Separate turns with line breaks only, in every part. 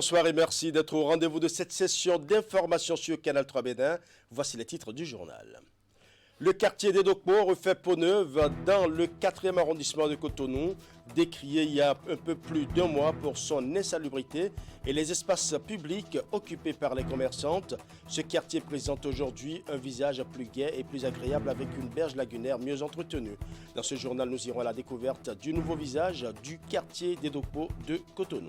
Bonsoir et merci d'être au rendez-vous de cette session d'information sur Canal 3 Bénin. Voici les titres du journal. Le quartier des Dokpo refait peau neuve dans le 4e arrondissement de Cotonou, décrié il y a un peu plus d'un mois pour son insalubrité et les espaces publics occupés par les commerçantes. Ce quartier présente aujourd'hui un visage plus gai et plus agréable avec une berge lagunaire mieux entretenue. Dans ce journal, nous irons à la découverte du nouveau visage du quartier des Dokpo de Cotonou.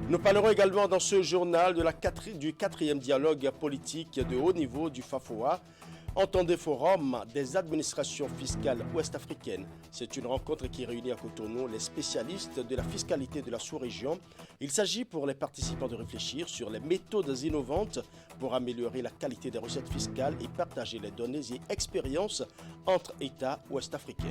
Nous parlerons également dans ce journal du 4e dialogue politique de haut niveau du FAFOA, Entendez Forum des administrations fiscales ouest-africaines. C'est une rencontre qui réunit à Cotonou les spécialistes de la fiscalité de la sous-région. Il s'agit pour les participants de réfléchir sur les méthodes innovantes pour améliorer la qualité des recettes fiscales et partager les données et expériences entre États ouest-africains.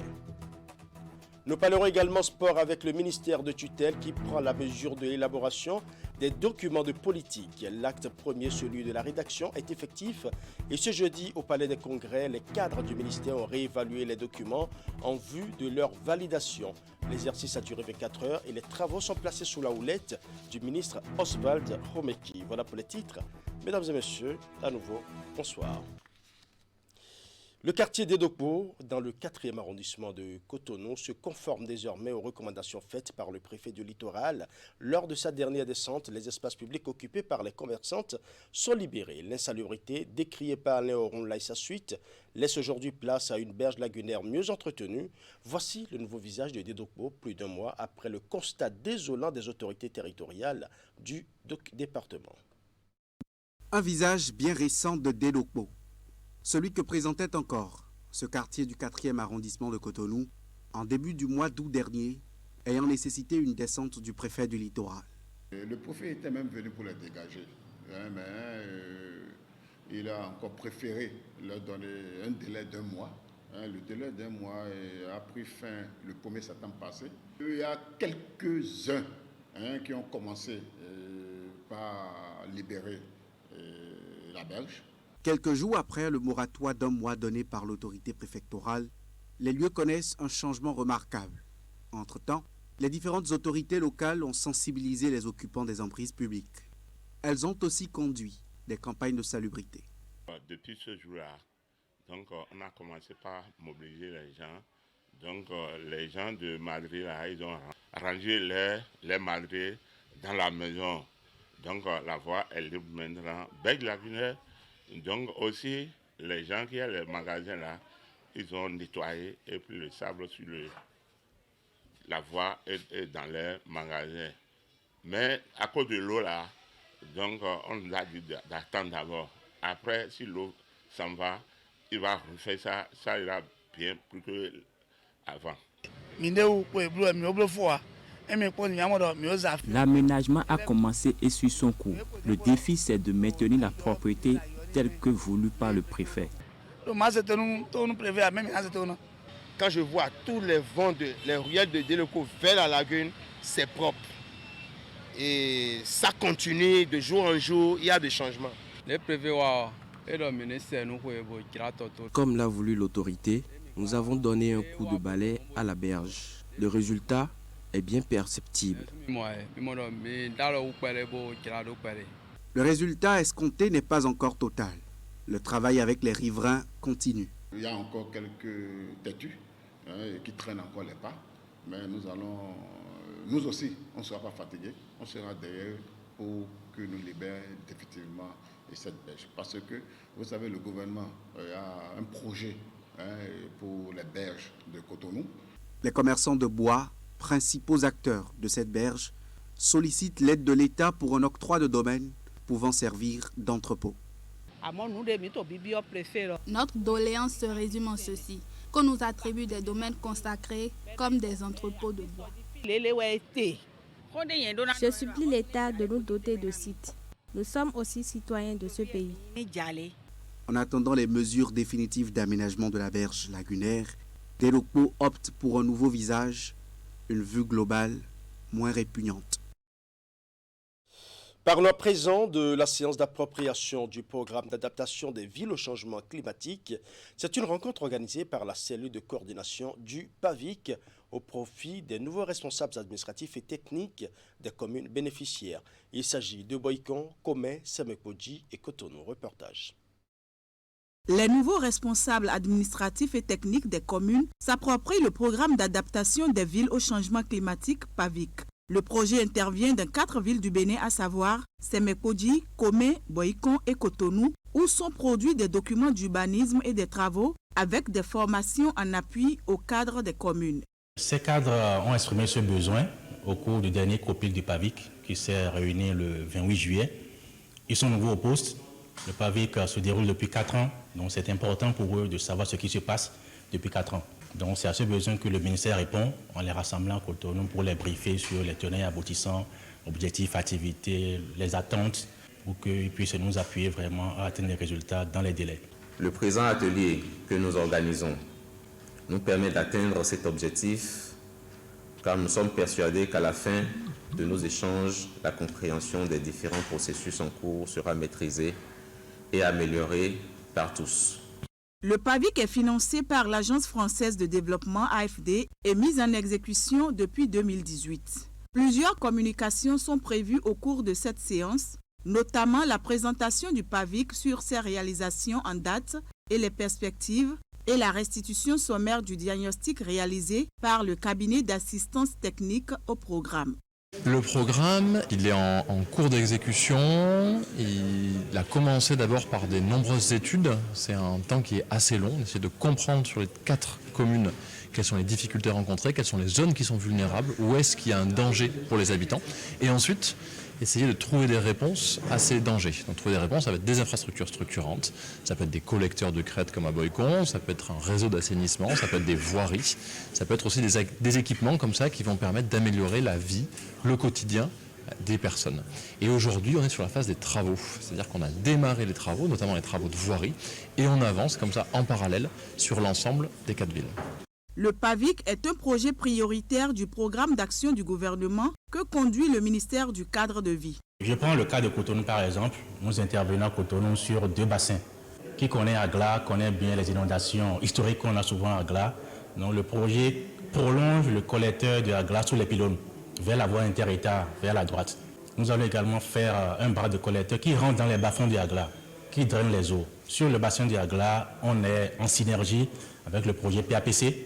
Nous parlerons également sport avec le ministère de tutelle qui prend la mesure de l'élaboration des documents de politique. L'acte premier, celui de la rédaction, est effectif et ce jeudi au Palais des Congrès, les cadres du ministère ont réévalué les documents en vue de leur validation. L'exercice a duré 24 heures et les travaux sont placés sous la houlette du ministre Oswald Romeki. Voilà pour les titres. Mesdames et messieurs, à nouveau, bonsoir. Le quartier des Dokpo, dans le 4e arrondissement de Cotonou, se conforme désormais aux recommandations faites par le préfet du littoral. Lors de sa dernière descente, les espaces publics occupés par les commerçantes sont libérés. L'insalubrité, décriée par Léoron Laïssa Suite, laisse aujourd'hui place à une berge lagunaire mieux entretenue. Voici le nouveau visage de Dokpo, plus d'un mois après le constat désolant des autorités territoriales du département.
Un visage bien récent de Dokpo. Celui que présentait encore ce quartier du 4e arrondissement de Cotonou en début du mois d'août dernier, ayant nécessité une descente du préfet du littoral.
Le préfet était même venu pour les dégager, mais il a encore préféré leur donner un délai d'un mois. Le délai d'un mois a pris fin le 1er septembre passé. Il y a quelques-uns qui ont commencé par libérer la berge.
Quelques jours après le moratoire d'un mois donné par l'autorité préfectorale, les lieux connaissent un changement remarquable. Entre-temps, les différentes autorités locales ont sensibilisé les occupants des emprises publiques. Elles ont aussi conduit des campagnes de salubrité.
Depuis ce jour-là, donc, on a commencé par mobiliser les gens. Donc, les gens de Madrid, là, ils ont rangé les Madrid dans la maison. Donc, la voie est libre maintenant. Berge lagunaire. Donc aussi, les gens qui ont les magasins là, ils ont nettoyé et puis le sable sur la voie est dans les magasins. Mais à cause de l'eau là, donc on nous a dit d'attendre d'abord. Après, si l'eau s'en va, il va refaire ça, ça ira bien plus qu'avant.
L'aménagement a commencé et suit son cours. Le défi, c'est de maintenir la propriété telle que voulue par le préfet.
Quand je vois tous les vents, les ruelles de Deleko vers la lagune, c'est propre. Et ça continue de jour en jour, il y a des changements.
Comme l'a voulu l'autorité, nous avons donné un coup de balai à la berge. Le résultat est bien perceptible.
Le résultat escompté n'est pas encore total. Le travail avec les riverains continue.
Il y a encore quelques têtus qui traînent encore les pas, mais nous aussi, on ne sera pas fatigués. On sera derrière pour que nous libérions définitivement cette berge. Parce que, vous savez, le gouvernement a un projet pour les berges de Cotonou.
Les commerçants de bois, principaux acteurs de cette berge, sollicitent l'aide de l'État pour un octroi de domaine pouvant servir d'entrepôt.
Notre doléance se résume en ceci, qu'on nous attribue des domaines consacrés comme des entrepôts de bois.
Je supplie l'État de nous doter de sites. Nous sommes aussi citoyens de ce pays.
En attendant les mesures définitives d'aménagement de la berge lagunaire, Dokpo opte pour un nouveau visage, une vue globale moins répugnante.
Parlons à présent de la séance d'appropriation du programme d'adaptation des villes au changement climatique. C'est une rencontre organisée par la cellule de coordination du PAVIC au profit des nouveaux responsables administratifs et techniques des communes bénéficiaires. Il s'agit de Boycon, Komé, Semekodji et Cotonou. Reportage.
Les nouveaux responsables administratifs et techniques des communes s'approprient le programme d'adaptation des villes au changement climatique PAVIC. Le projet intervient dans 4 villes du Bénin, à savoir Semekodji, Komé, Boycon et Cotonou, où sont produits des documents d'urbanisme et des travaux avec des formations en appui au cadre des communes.
Ces cadres ont exprimé ce besoin au cours du dernier COPIC du PAVIC qui s'est réuni le 28 juillet. Ils sont nouveaux au poste. Le PAVIC se déroule depuis 4 ans, donc c'est important pour eux de savoir ce qui se passe depuis 4 ans. Donc c'est à ce besoin que le ministère répond en les rassemblant à Cotonou pour les briefer sur les tenants et aboutissants, objectifs, activités, les attentes, pour qu'ils puissent nous appuyer vraiment à atteindre les résultats dans les délais.
Le présent atelier que nous organisons nous permet d'atteindre cet objectif, car nous sommes persuadés qu'à la fin de nos échanges, la compréhension des différents processus en cours sera maîtrisée et améliorée par tous.
Le PAVIC est financé par l'Agence française de développement AFD et mis en exécution depuis 2018. Plusieurs communications sont prévues au cours de cette séance, notamment la présentation du PAVIC sur ses réalisations en date et les perspectives, et la restitution sommaire du diagnostic réalisé par le cabinet d'assistance technique au programme.
Le programme, il est en cours d'exécution. Il a commencé d'abord par de nombreuses études. C'est un temps qui est assez long. On essaie de comprendre sur les 4 communes quelles sont les difficultés rencontrées, quelles sont les zones qui sont vulnérables, où est-ce qu'il y a un danger pour les habitants. Et ensuite, essayer de trouver des réponses à ces dangers. Donc trouver des réponses avec des infrastructures structurantes. Ça peut être des collecteurs de crête comme à Boycon, ça peut être un réseau d'assainissement, ça peut être des voiries, ça peut être aussi des équipements comme ça qui vont permettre d'améliorer la vie, le quotidien des personnes. Et aujourd'hui, on est sur la phase des travaux. C'est-à-dire qu'on a démarré les travaux, notamment les travaux de voirie, et on avance comme ça en parallèle sur l'ensemble des 4 villes.
Le PAVIC est un projet prioritaire du programme d'action du gouvernement que conduit le ministère du cadre de vie.
Je prends le cas de Cotonou par exemple. Nous intervenons à Cotonou sur 2 bassins. Qui connaît Agla connaît bien les inondations historiques qu'on a souvent à Agla. Donc le projet prolonge le collecteur de Agla sous les pylônes vers la voie inter-État, vers la droite. Nous allons également faire un bras de collecteur qui rentre dans les bas-fonds de Agla, qui draine les eaux. Sur le bassin de Agla, on est en synergie avec le projet PAPC.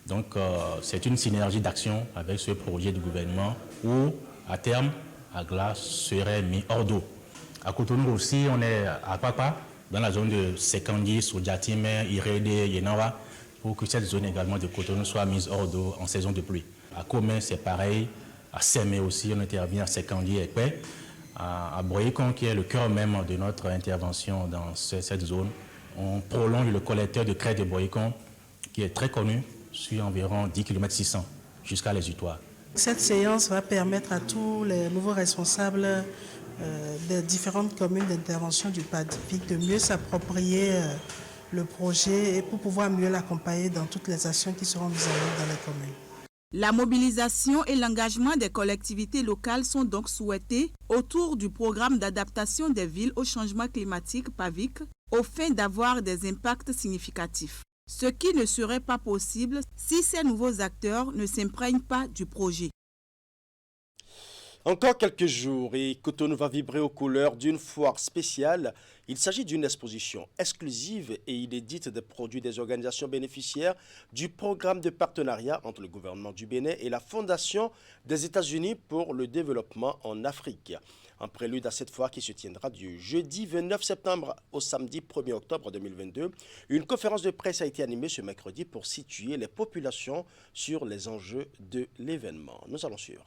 Donc c'est une synergie d'action avec ce projet du gouvernement où, à terme, Agla serait mis hors d'eau. À Cotonou aussi, on est à Papa, dans la zone de Sekandi, Soudjatime, Irede, Yenawa, pour que cette zone également de Cotonou soit mise hors d'eau en saison de pluie. À Komé, c'est pareil. À Sémé aussi, on intervient à Sekandi et Pé. À Boycon, qui est le cœur même de notre intervention dans cette zone, on prolonge le collecteur de crête de Boycon, qui est très connu, sur environ 10 km 600 jusqu'à les Utoirs.
Cette séance va permettre à tous les nouveaux responsables des différentes communes d'intervention du PAVIC de mieux s'approprier le projet et pour pouvoir mieux l'accompagner dans toutes les actions qui seront mises en œuvre dans les communes.
La mobilisation et l'engagement des collectivités locales sont donc souhaités autour du programme d'adaptation des villes au changement climatique PAVIC, au fin d'avoir des impacts significatifs. Ce qui ne serait pas possible si ces nouveaux acteurs ne s'imprègnent pas du projet.
Encore quelques jours et Cotonou va vibrer aux couleurs d'une foire spéciale. Il s'agit d'une exposition exclusive et inédite des produits des organisations bénéficiaires du programme de partenariat entre le gouvernement du Bénin et la Fondation des États-Unis pour le développement en Afrique. En prélude à cette foire qui se tiendra du jeudi 29 septembre au samedi 1er octobre 2022, une conférence de presse a été animée ce mercredi pour situer les populations sur les enjeux de l'événement. Nous allons suivre.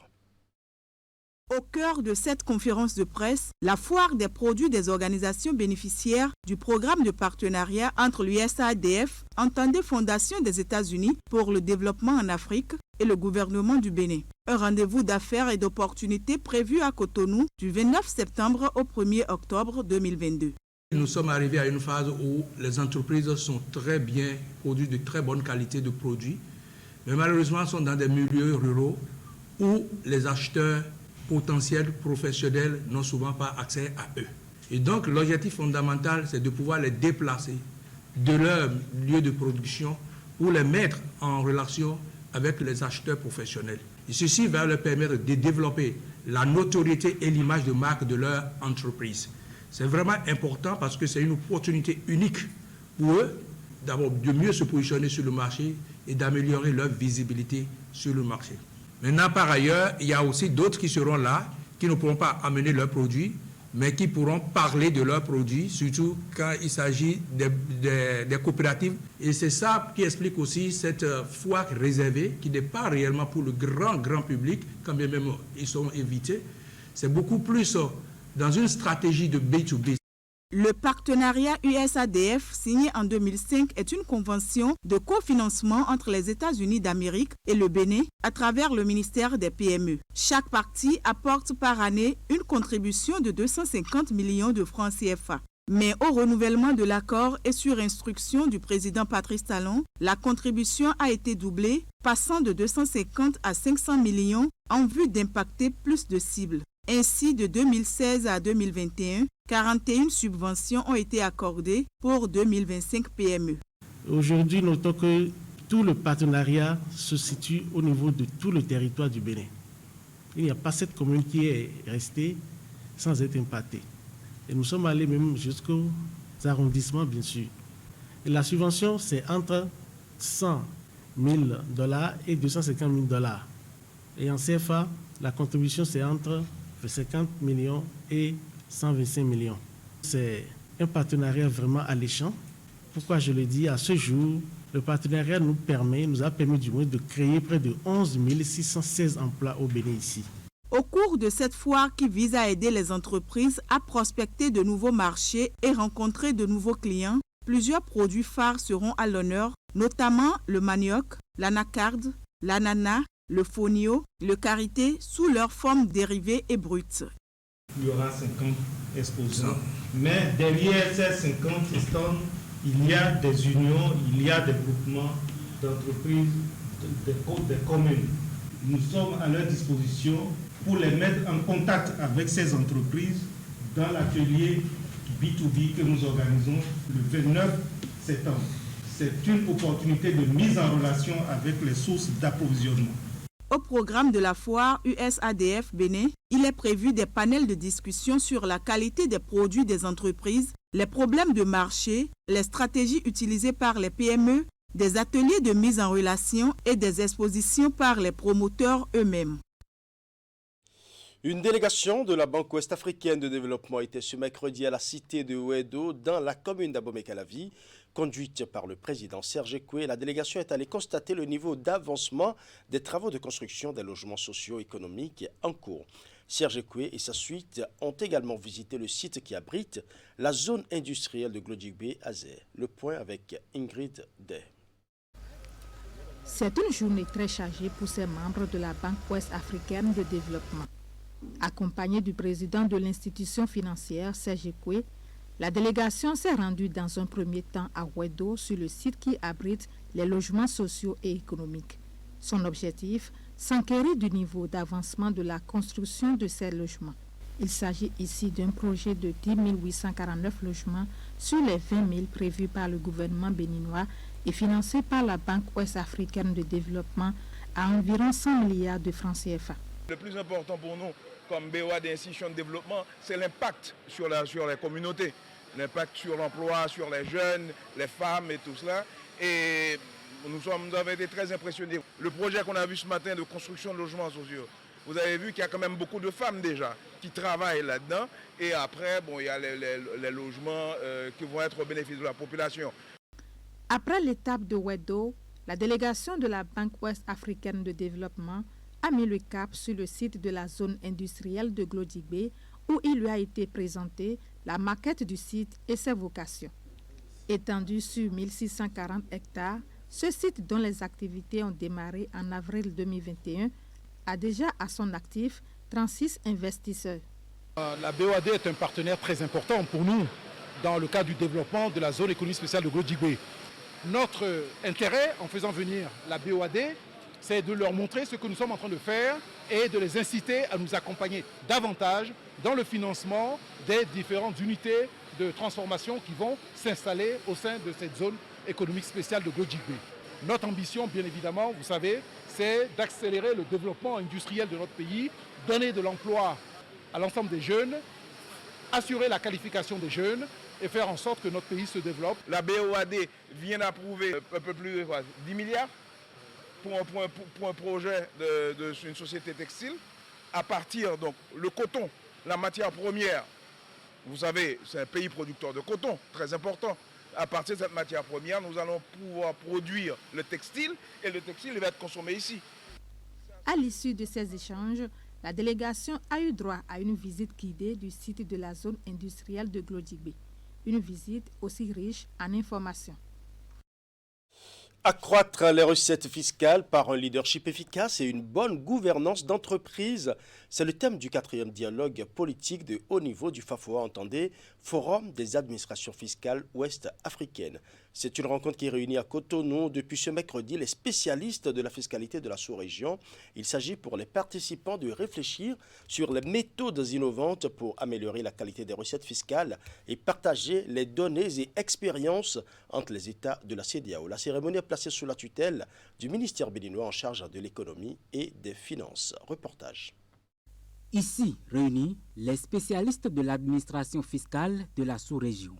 Au cœur de cette conférence de presse, la foire des produits des organisations bénéficiaires du programme de partenariat entre l'USAIDF, entendez Fondation des États-Unis pour le développement en Afrique et le gouvernement du Bénin. Un rendez-vous d'affaires et d'opportunités prévu à Cotonou du 29 septembre au 1er octobre 2022.
Nous sommes arrivés à une phase où les entreprises sont très bien produites, de très bonne qualité de produits, mais malheureusement sont dans des milieux ruraux où les acheteurs potentiels professionnels n'ont souvent pas accès à eux. Et donc l'objectif fondamental, c'est de pouvoir les déplacer de leur lieu de production ou les mettre en relation avec les acheteurs professionnels. Et ceci va leur permettre de développer la notoriété et l'image de marque de leur entreprise. C'est vraiment important parce que c'est une opportunité unique pour eux d'abord de mieux se positionner sur le marché et d'améliorer leur visibilité sur le marché. Maintenant, par ailleurs, il y a aussi d'autres qui seront là, qui ne pourront pas amener leurs produits, mais qui pourront parler de leurs produits, surtout quand il s'agit des coopératives. Et c'est ça qui explique aussi cette foire réservée, qui n'est pas réellement pour le grand public, quand bien même ils sont invités. C'est beaucoup plus dans une stratégie de B2B.
Le partenariat USADF signé en 2005 est une convention de cofinancement entre les États-Unis d'Amérique et le Bénin à travers le ministère des PME. Chaque partie apporte par année une contribution de 250 millions de francs CFA. Mais au renouvellement de l'accord et sur instruction du président Patrice Talon, la contribution a été doublée, passant de 250 à 500 millions en vue d'impacter plus de cibles. Ainsi, de 2016 à 2021, 41 subventions ont été accordées pour 2025 PME.
Aujourd'hui, notons que tout le partenariat se situe au niveau de tout le territoire du Bénin. Il n'y a pas cette commune qui est restée sans être impactée. Et nous sommes allés même jusqu'aux arrondissements, bien sûr. Et la subvention, c'est entre 100 000 $ et 250 000 $. Et en CFA, la contribution, c'est entre 50 millions et 125 millions. C'est un partenariat vraiment alléchant. Pourquoi je le dis? À ce jour, le partenariat nous a permis du moins de créer près de 11 616 emplois au Bénin ici.
Au cours de cette foire qui vise à aider les entreprises à prospecter de nouveaux marchés et rencontrer de nouveaux clients, plusieurs produits phares seront à l'honneur, notamment le manioc, l'anacarde, l'ananas, le fonio, le karité sous leur forme dérivée et brute.
Il y aura 50 exposants, mais derrière ces 50 stands, il y a des unions, il y a des groupements d'entreprises, des communes. Nous sommes à leur disposition pour les mettre en contact avec ces entreprises dans l'atelier B2B que nous organisons le 29 septembre. C'est une opportunité de mise en relation avec les sources d'approvisionnement.
Au programme de la foire USADF Bénin, il est prévu des panels de discussion sur la qualité des produits des entreprises, les problèmes de marché, les stratégies utilisées par les PME, des ateliers de mise en relation et des expositions par les promoteurs eux-mêmes.
Une délégation de la Banque ouest-africaine de développement était ce mercredi à la cité de Ouedo, dans la commune d'Abomey-Calavi. Conduite par le président Serge Ekoué, la délégation est allée constater le niveau d'avancement des travaux de construction des logements socio-économiques en cours. Serge Ekoué et sa suite ont également visité le site qui abrite la zone industrielle de Glodjigbe à Zé. Le point avec Ingrid Day.
C'est une journée très chargée pour ces membres de la Banque ouest-africaine de développement. Accompagné du président de l'institution financière, Serge Ekoué, la délégation s'est rendue dans un premier temps à Ouedo, sur le site qui abrite les logements sociaux et économiques. Son objectif, s'enquérir du niveau d'avancement de la construction de ces logements. Il s'agit ici d'un projet de 10 849 logements sur les 20 000 prévus par le gouvernement béninois et financé par la Banque ouest-africaine de développement à environ 100 milliards de francs CFA.
Le plus important pour nous, comme BOAD institution de développement, c'est l'impact sur les communautés, l'impact sur l'emploi, sur les jeunes, les femmes et tout cela. Et nous avons été très impressionnés. Le projet qu'on a vu ce matin de construction de logements sociaux, vous avez vu qu'il y a quand même beaucoup de femmes déjà qui travaillent là-dedans. Et après, il y a les logements qui vont être au bénéfice de la population.
Après l'étape de Ouedo, la délégation de la Banque ouest-africaine de développement a mis le cap sur le site de la zone industrielle de Glodjigbe, où il lui a été présenté la maquette du site et ses vocations. Étendu sur 1640 hectares, ce site, dont les activités ont démarré en avril 2021, a déjà à son actif 36 investisseurs.
La BOAD est un partenaire très important pour nous dans le cadre du développement de la zone économique spéciale de Glodjigbe. Notre intérêt en faisant venir la BOAD, c'est de leur montrer ce que nous sommes en train de faire et de les inciter à nous accompagner davantage dans le financement des différentes unités de transformation qui vont s'installer au sein de cette zone économique spéciale de Glodjigbe. Notre ambition, bien évidemment, vous savez, c'est d'accélérer le développement industriel de notre pays, donner de l'emploi à l'ensemble des jeunes, assurer la qualification des jeunes et faire en sorte que notre pays se développe.
La BOAD vient d'approuver un peu plus de 10 milliards pour un projet d'une société textile. À partir, donc, le coton, la matière première, vous savez, c'est un pays producteur de coton, très important. À partir de cette matière première, nous allons pouvoir produire le textile et le textile va être consommé ici.
À l'issue de ces échanges, la délégation a eu droit à une visite guidée du site de la zone industrielle de Glodjigbe. Une visite aussi riche en informations.
Accroître les recettes fiscales par un leadership efficace et une bonne gouvernance d'entreprise, c'est le thème du 4e dialogue politique de haut niveau du FAFOA, entendez, Forum des administrations fiscales ouest-africaines. C'est une rencontre qui réunit à Cotonou depuis ce mercredi les spécialistes de la fiscalité de la sous-région. Il s'agit pour les participants de réfléchir sur les méthodes innovantes pour améliorer la qualité des recettes fiscales et partager les données et expériences entre les États de la CEDEAO. La cérémonie est placée sous la tutelle du ministère béninois en charge de l'économie et des finances. Reportage.
Ici réunis les spécialistes de l'administration fiscale de la sous-région.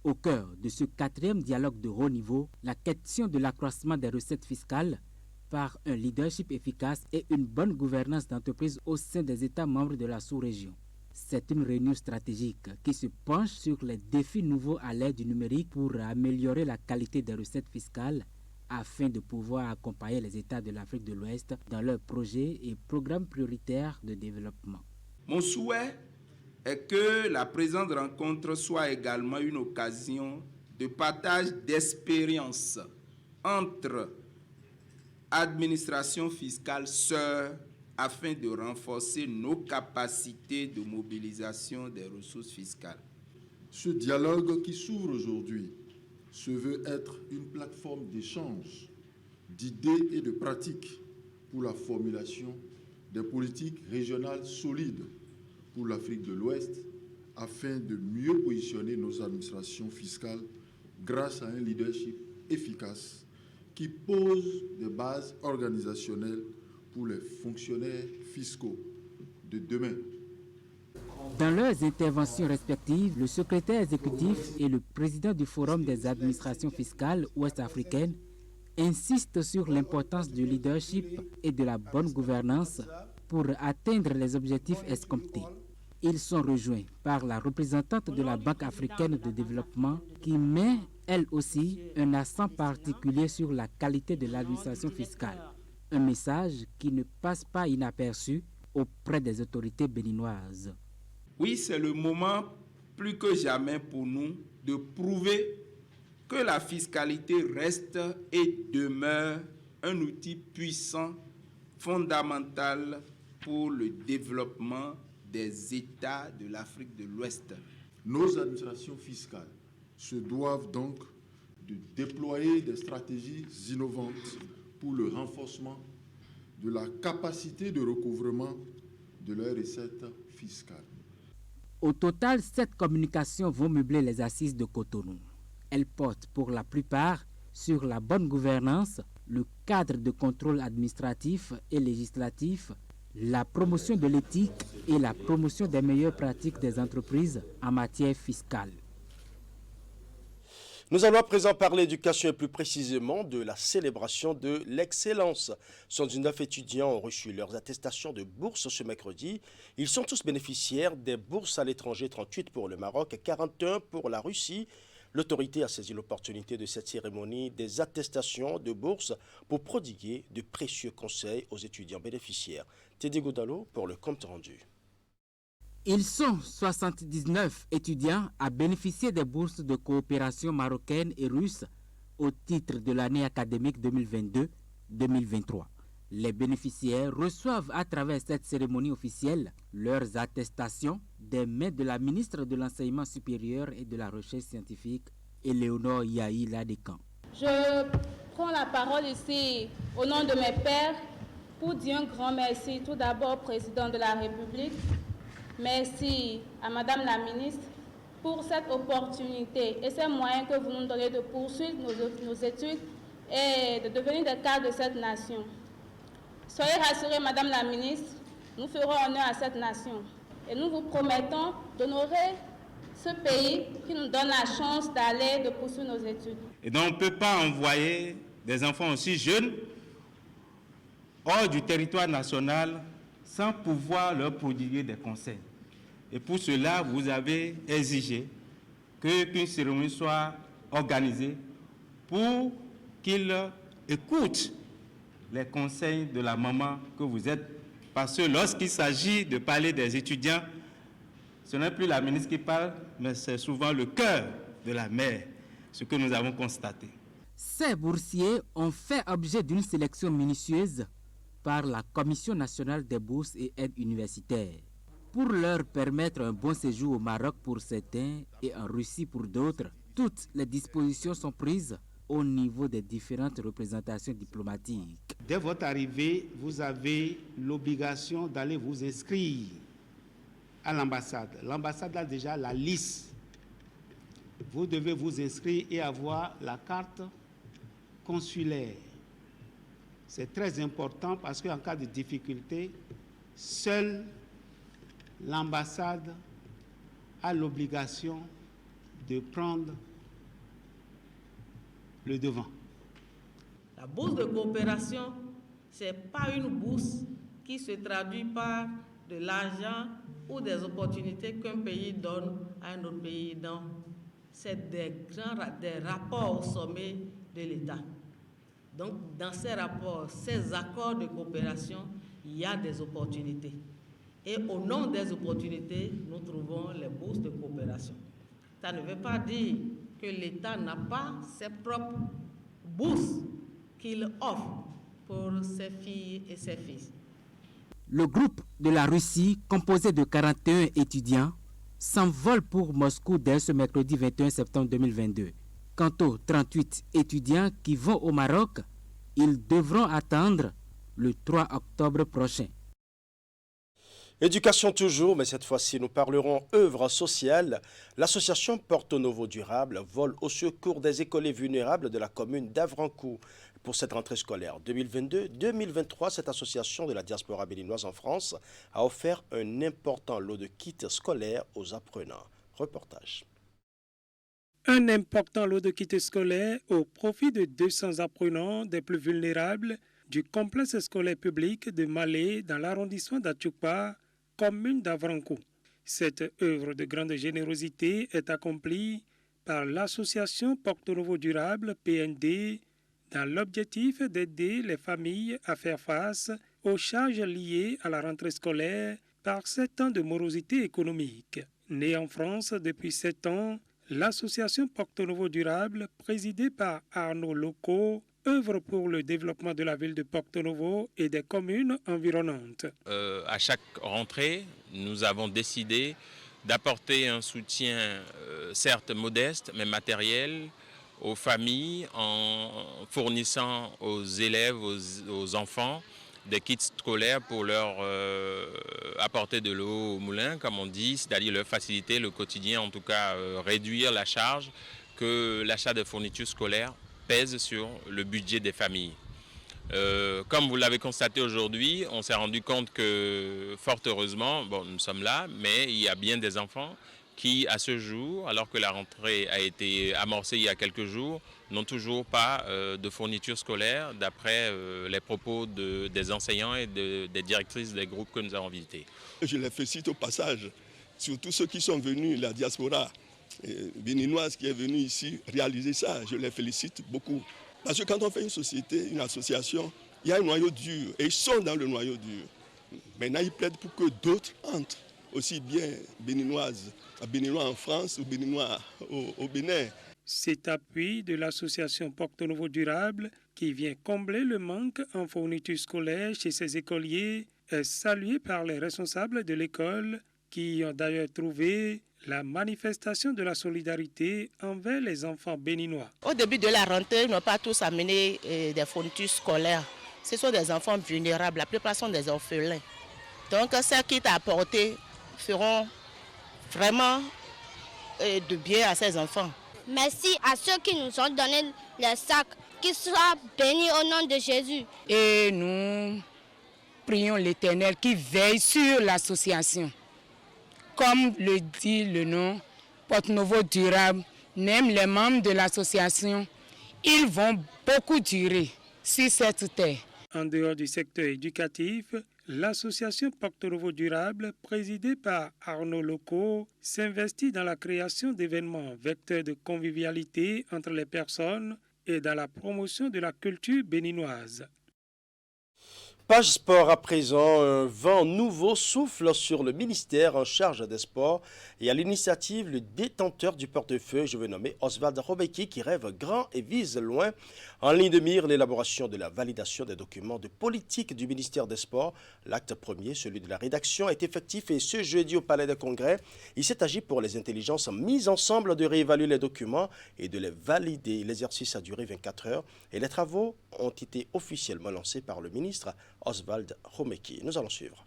Au cœur de ce 4e dialogue de haut niveau, la question de l'accroissement des recettes fiscales par un leadership efficace et une bonne gouvernance d'entreprise au sein des États membres de la sous-région. C'est une réunion stratégique qui se penche sur les défis nouveaux à l'ère du numérique pour améliorer la qualité des recettes fiscales afin de pouvoir accompagner les États de l'Afrique de l'Ouest dans leurs projets et programmes prioritaires de développement.
Mon souhait est que la présente rencontre soit également une occasion de partage d'expériences entre administrations fiscales sœurs afin de renforcer nos capacités de mobilisation des ressources fiscales.
Ce dialogue qui s'ouvre aujourd'hui se veut être une plateforme d'échange, d'idées et de pratiques pour la formulation des politiques régionales solides pour l'Afrique de l'Ouest afin de mieux positionner nos administrations fiscales grâce à un leadership efficace qui pose des bases organisationnelles pour les fonctionnaires fiscaux de demain.
Dans leurs interventions respectives, le secrétaire exécutif et le président du Forum des administrations fiscales ouest-africaines insistent sur l'importance du leadership et de la bonne gouvernance pour atteindre les objectifs escomptés. Ils sont rejoints par la représentante de la Banque africaine de développement qui met, elle aussi, un accent particulier sur la qualité de l'administration fiscale. Un message qui ne passe pas inaperçu auprès des autorités béninoises.
Oui, c'est le moment plus que jamais pour nous de prouver que la fiscalité reste et demeure un outil puissant, fondamental pour le développement des États de l'Afrique de l'Ouest.
Nos administrations fiscales se doivent donc de déployer des stratégies innovantes pour le renforcement de la capacité de recouvrement de leurs recettes fiscales.
Au total, 7 communications vont meubler les assises de Cotonou. Elles portent pour la plupart sur la bonne gouvernance, le cadre de contrôle administratif et législatif, la promotion de l'éthique et la promotion des meilleures pratiques des entreprises en matière fiscale.
Nous allons à présent parler d'éducation et plus précisément de la célébration de l'excellence. 119 étudiants ont reçu leurs attestations de bourse ce mercredi. Ils sont tous bénéficiaires des bourses à l'étranger, 38 pour le Maroc, 41 pour la Russie. L'autorité a saisi l'opportunité de cette cérémonie des attestations de bourse pour prodiguer de précieux conseils aux étudiants bénéficiaires. Teddy Godalo pour le compte rendu.
Ils sont 79 étudiants à bénéficier des bourses de coopération marocaine et russe au titre de l'année académique 2022-2023. Les bénéficiaires reçoivent à travers cette cérémonie officielle leurs attestations des mains de la ministre de l'Enseignement supérieur et de la Recherche scientifique, Éléonore Yahi Ladécan.
Je prends la parole ici au nom de mes pairs pour dire un grand merci tout d'abord au président de la République. Merci à Madame la ministre pour cette opportunité et ces moyens que vous nous donnez de poursuivre nos études et de devenir des cadres de cette nation. Soyez rassurés, Madame la ministre, nous ferons honneur à cette nation et nous vous promettons d'honorer ce pays qui nous donne la chance d'aller, de poursuivre nos études.
Et donc on ne peut pas envoyer des enfants aussi jeunes hors du territoire national sans pouvoir leur prodiguer des conseils. Et pour cela, vous avez exigé qu'une cérémonie soit organisée pour qu'ils écoutent les conseils de la maman que vous êtes. Parce que lorsqu'il s'agit de parler des étudiants, ce n'est plus la ministre qui parle, mais c'est souvent le cœur de la mère, ce que nous avons constaté.
Ces boursiers ont fait objet d'une sélection minutieuse par la Commission nationale des bourses et aides universitaires pour leur permettre un bon séjour au Maroc pour certains et en Russie pour d'autres. Toutes les dispositions sont prises au niveau des différentes représentations diplomatiques.
Dès votre arrivée, vous avez l'obligation d'aller vous inscrire à l'ambassade. L'ambassade a déjà la liste. Vous devez vous inscrire et avoir la carte consulaire. C'est très important parce qu'en cas de difficulté, seule l'ambassade a l'obligation de prendre le devant.
La bourse de coopération, ce n'est pas une bourse qui se traduit par de l'argent ou des opportunités qu'un pays donne à un autre pays. Non, c'est des rapports au sommet de l'État. Donc, dans ces rapports, ces accords de coopération, il y a des opportunités. Et au nom des opportunités, nous trouvons les bourses de coopération. Ça ne veut pas dire que l'État n'a pas ses propres bourses qu'il offre pour ses filles et ses fils.
Le groupe de la Russie, composé de 41 étudiants, s'envole pour Moscou dès ce mercredi 21 septembre 2022. Quant aux 38 étudiants qui vont au Maroc, ils devront attendre le 3 octobre prochain.
Éducation toujours, mais cette fois-ci, nous parlerons œuvre sociale. L'association Porto Novo Durable vole au secours des écoliers vulnérables de la commune d'Avrancourt. Pour cette rentrée scolaire 2022-2023, cette association de la diaspora béninoise en France a offert un important lot de kits scolaires aux apprenants. Reportage.
Un important lot de kits scolaires au profit de 200 apprenants des plus vulnérables du complexe scolaire public de Malé dans l'arrondissement d'Atchoukpa, commune d'Avrancourt. Cette œuvre de grande générosité est accomplie par l'association Porto Novo Durable, PND, dans l'objectif d'aider les familles à faire face aux charges liées à la rentrée scolaire par 7 ans de morosité économique. Née en France depuis 7 ans, l'association Porto Novo Durable, présidée par Arnaud Loco, œuvre pour le développement de la ville de Porto Novo et des communes environnantes.
À chaque rentrée, nous avons décidé d'apporter un soutien certes modeste mais matériel aux familles en fournissant aux élèves, aux enfants, des kits scolaires pour leur apporter de l'eau au moulin, comme on dit, c'est-à-dire leur faciliter le quotidien, en tout cas réduire la charge que l'achat de fournitures scolaires pèse sur le budget des familles. Comme vous l'avez constaté aujourd'hui, on s'est rendu compte que, fort heureusement, nous sommes là, mais il y a bien des enfants qui, à ce jour, alors que la rentrée a été amorcée il y a quelques jours, n'ont toujours pas de fournitures scolaires, d'après les propos des enseignants et des directrices des groupes que nous avons visités.
Je les félicite au passage, surtout ceux qui sont venus, la diaspora béninoise qui est venue ici réaliser ça. Je les félicite beaucoup. Parce que quand on fait une société, une association, il y a un noyau dur et ils sont dans le noyau dur. Maintenant, ils plaident pour que d'autres entrent, aussi bien béninois en France ou béninois au Bénin.
Cet appui de l'association Porto Novo Durable, qui vient combler le manque en fournitures scolaires chez ces écoliers, est salué par les responsables de l'école, qui ont d'ailleurs trouvé la manifestation de la solidarité envers les enfants béninois.
Au début de la rentrée, ils n'ont pas tous amené des fournitures scolaires. Ce sont des enfants vulnérables, la plupart sont des orphelins. Donc, ce qui t'a apporté feront vraiment de bien à ces enfants.
Merci à ceux qui nous ont donné les sacs
qu'il soit béni au nom de Jésus.
Et nous prions l'Éternel qui veille sur l'association. Comme le dit le nom, Porte Novo Durable, même les membres de l'association, ils vont beaucoup durer sur cette terre.
En dehors du secteur éducatif, l'association Porte Novo Durable, présidée par Arnaud Loco, s'investit dans la création d'événements vecteurs de convivialité entre les personnes et dans la promotion de la culture béninoise.
Page sport à présent, un vent nouveau souffle sur le ministère en charge des sports et à l'initiative le détenteur du portefeuille, je veux nommer Oswald Robeki, qui rêve grand et vise loin. En ligne de mire, l'élaboration de la validation des documents de politique du ministère des Sports. L'acte premier, celui de la rédaction, est effectif et ce jeudi au Palais des Congrès. Il s'est agi pour les intelligences mises ensemble de réévaluer les documents et de les valider. L'exercice a duré 24 heures et les travaux ont été officiellement lancés par le ministre Oswald Romeki. Nous allons suivre.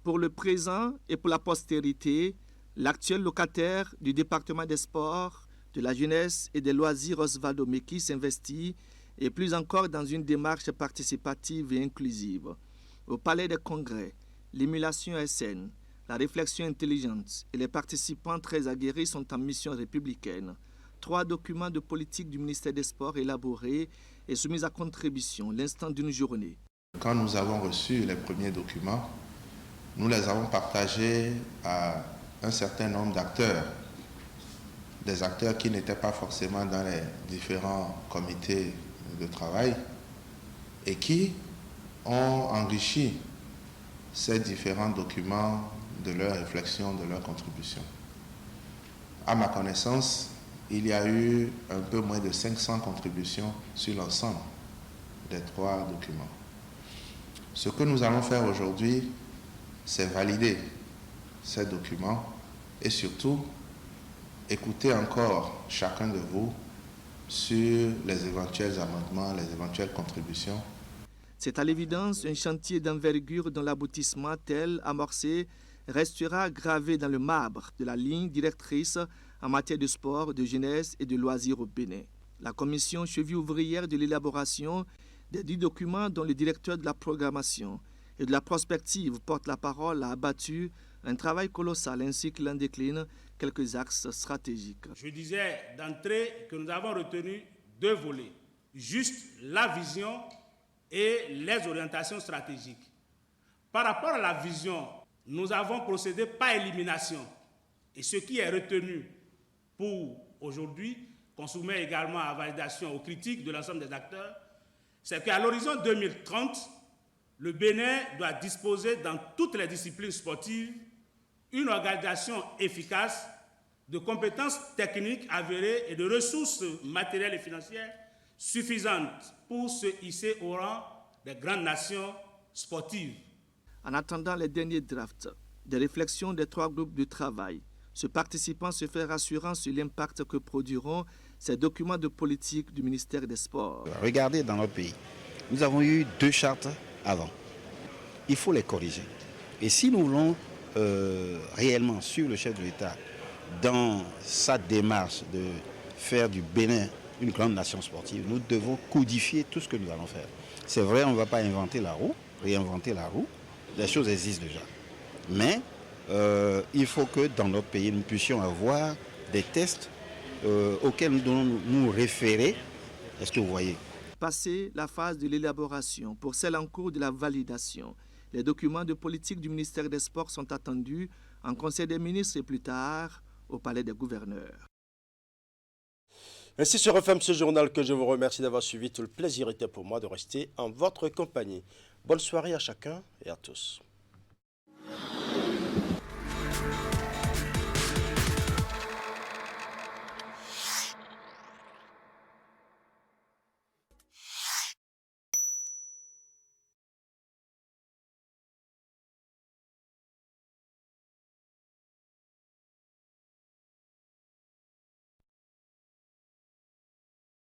Pour le présent et pour la postérité, l'actuel locataire du département des sports, de la jeunesse et des loisirs Oswald Romeki s'investit et plus encore dans une démarche participative et inclusive. Au Palais des Congrès, l'émulation est saine, la réflexion intelligente et les participants très aguerris sont en mission républicaine. 3 documents de politique du ministère des Sports élaborés et soumis à contribution l'instant d'une journée.
Quand nous avons reçu les premiers documents, nous les avons partagés à un certain nombre d'acteurs, des acteurs qui n'étaient pas forcément dans les différents comités de travail et qui ont enrichi ces différents documents de leur réflexion, de leur contribution. À ma connaissance, il y a eu un peu moins de 500 contributions sur l'ensemble des 3 documents. Ce que nous allons faire aujourd'hui, c'est valider ces documents et surtout écouter encore chacun de vous sur les éventuels amendements, les éventuelles contributions.
C'est à l'évidence un chantier d'envergure dont l'aboutissement tel amorcé restera gravé dans le marbre de la ligne directrice en matière de sport, de jeunesse et de loisirs au Bénin. La commission cheville ouvrière de l'élaboration des 10 documents dont le directeur de la programmation et de la prospective porte la parole a abattu un travail colossal ainsi qu'il en décline quelques axes stratégiques.
Je disais d'entrée que nous avons retenu 2 volets, juste la vision et les orientations stratégiques. Par rapport à la vision, nous avons procédé par élimination et ce qui est retenu pour aujourd'hui, qu'on soumet également à validation aux critiques de l'ensemble des acteurs, c'est qu'à l'horizon 2030, le Bénin doit disposer dans toutes les disciplines sportives une organisation efficace de compétences techniques avérées et de ressources matérielles et financières suffisantes pour se hisser au rang des grandes nations sportives.
En attendant les derniers drafts, des réflexions des 3 groupes de travail, ce participant se fait rassurant sur l'impact que produiront ces documents de politique du ministère des Sports.
Regardez dans notre pays, nous avons eu 2 chartes avant. Il faut les corriger. Et si nous voulons réellement suivre le chef de l'État dans sa démarche de faire du Bénin une grande nation sportive, nous devons codifier tout ce que nous allons faire. C'est vrai, on ne va pas inventer la roue, réinventer la roue. Les choses existent déjà. Mais il faut que dans notre pays, nous puissions avoir des tests auxquels nous devons nous référer. Est-ce que vous voyez?
Passé la phase de l'élaboration, pour celle en cours de la validation, les documents de politique du ministère des Sports sont attendus en Conseil des ministres et plus tard au Palais des gouverneurs.
Ainsi se referme ce journal que je vous remercie d'avoir suivi. Tout le plaisir était pour moi de rester en votre compagnie. Bonne soirée à chacun et à tous.